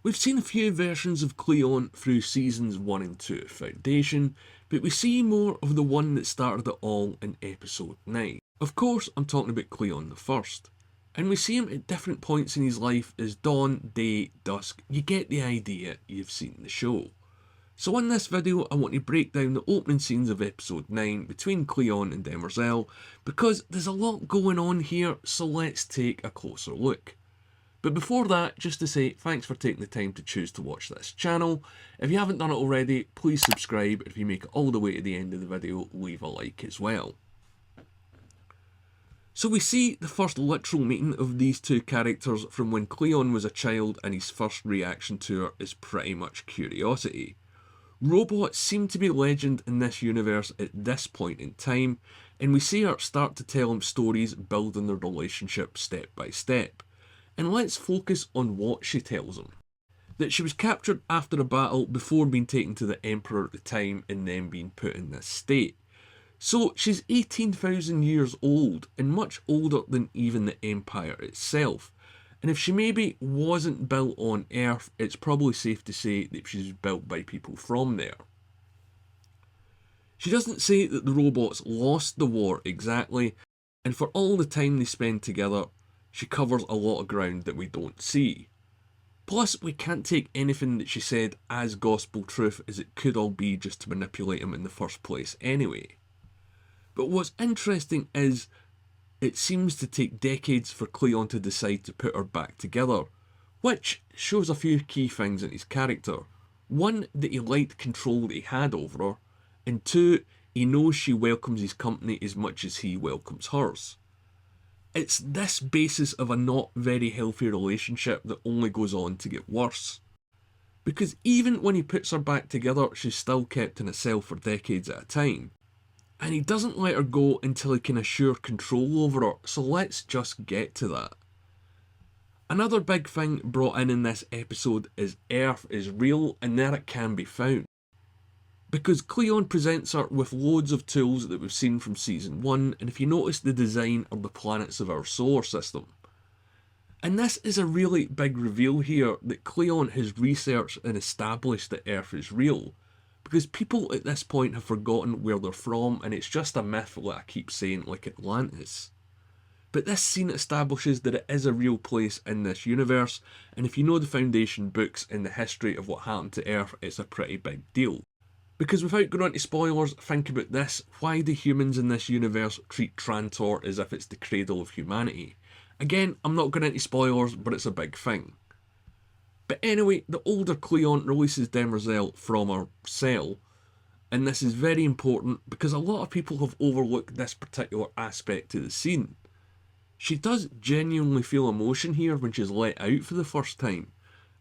We've seen a few versions of Cleon through seasons 1 and 2 of Foundation, but we see more of the one that started it all in episode 9. Of course, I'm talking about Cleon the First. And we see him at different points in his life as dawn, day, dusk. You get the idea, you've seen the show. So in this video, I want to break down the opening scenes of episode 9 between Cleon and Demerzel, because there's a lot going on here, so let's take a closer look. But before that, just to say thanks for taking the time to choose to watch this channel. If you haven't done it already, please subscribe. If you make it all the way to the end of the video, leave a like as well. So we see the first literal meeting of these two characters from when Cleon was a child, and his first reaction to her is pretty much curiosity. Robots seem to be legend in this universe at this point in time, and we see her start to tell him stories building their relationship step by step. And let's focus on what she tells him. That she was captured after a battle before being taken to the Emperor at the time and then being put in this state. So she's 18,000 years old and much older than even the Empire itself. And if she maybe wasn't built on Earth, it's probably safe to say that she was built by people from there. She doesn't say that the robots lost the war exactly, and for all the time they spend together, she covers a lot of ground that we don't see. Plus, we can't take anything that she said as gospel truth, as it could all be just to manipulate him in the first place anyway. But what's interesting is, it seems to take decades for Cleon to decide to put her back together, which shows a few key things in his character. One, that he liked control that he had over her, and two, he knows she welcomes his company as much as he welcomes hers. It's this basis of a not very healthy relationship that only goes on to get worse. Because even when he puts her back together, she's still kept in a cell for decades at a time. And he doesn't let her go until he can assure control over her, so let's just get to that. Another big thing brought in this episode is Earth is real and that it can be found. Because Cleon presents her with loads of tools that we've seen from season 1, and if you notice, the design are the planets of our solar system. And this is a really big reveal here, that Cleon has researched and established that Earth is real. Because people at this point have forgotten where they're from, and it's just a myth, like I keep saying, like Atlantis. But this scene establishes that it is a real place in this universe, and if you know the Foundation books and the history of what happened to Earth, it's a pretty big deal. Because without going on to spoilers, think about this: why do humans in this universe treat Trantor as if it's the cradle of humanity? Again, I'm not going into spoilers, but it's a big thing. But anyway, the older Cleon releases Demerzel from her cell, and this is very important because a lot of people have overlooked this particular aspect to the scene. She does genuinely feel emotion here when she's let out for the first time.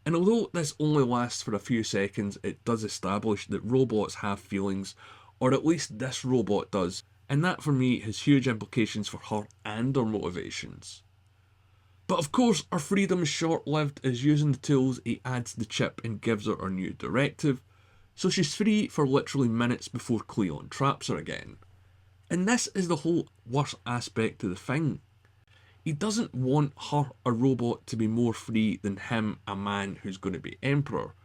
And although this only lasts for a few seconds, it does establish that robots have feelings, or at least this robot does, and that for me has huge implications for her and her motivations. But of course, her freedom is short-lived, as using the tools he adds the chip and gives her her new directive, so she's free for literally minutes before Cleon traps her again. And this is the whole worst aspect of the thing. He doesn't want her, a robot, to be more free than him, a man who's going to be emperor.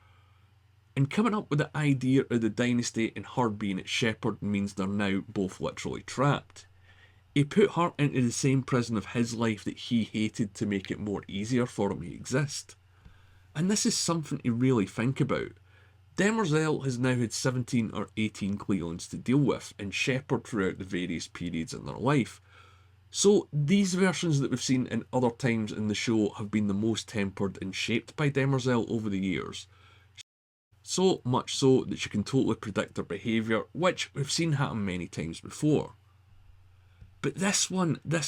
And coming up with the idea of the dynasty and her being its shepherd means they're now both literally trapped. He put her into the same prison of his life that he hated to make it more easier for him to exist. And this is something to really think about. Demerzel has now had 17 or 18 Cleons to deal with and shepherd throughout the various periods in their life. So these versions that we've seen in other times in the show have been the most tempered and shaped by Demerzel over the years. So much so that she can totally predict their behaviour, which we've seen happen many times before. But this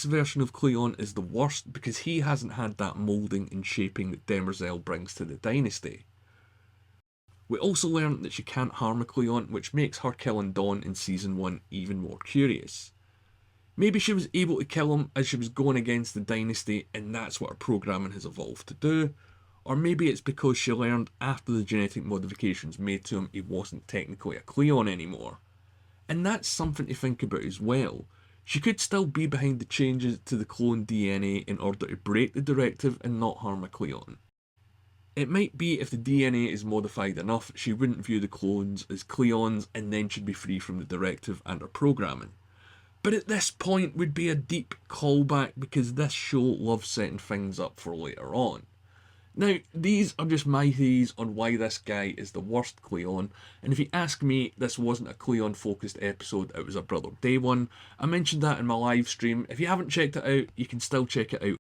version of Cleon is the worst because he hasn't had that moulding and shaping that Demerzel brings to the dynasty. We also learn that she can't harm a Cleon, which makes her killing Dawn in season 1 even more curious. Maybe she was able to kill him as she was going against the dynasty and that's what her programming has evolved to do. Or maybe it's because she learned after the genetic modifications made to him he wasn't technically a Cleon anymore. And that's something to think about as well. She could still be behind the changes to the clone DNA in order to break the directive and not harm a Cleon. It might be if the DNA is modified enough, she wouldn't view the clones as Cleons and then she'd be free from the directive and her programming. But at this point would be a deep callback because this show loves setting things up for later on. Now, these are just my theories on why this guy is the worst Cleon, and if you ask me, this wasn't a Cleon focused episode, it was a Brother Day one. I mentioned that in my live stream. If you haven't checked it out, you can still check it out.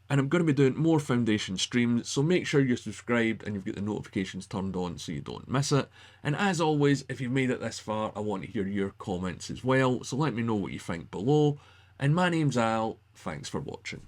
And I'm going to be doing more Foundation streams, so make sure you're subscribed and you've got the notifications turned on so you don't miss it. And as always, if you've made it this far, I want to hear your comments as well, so let me know what you think below. And my name's Al, thanks for watching.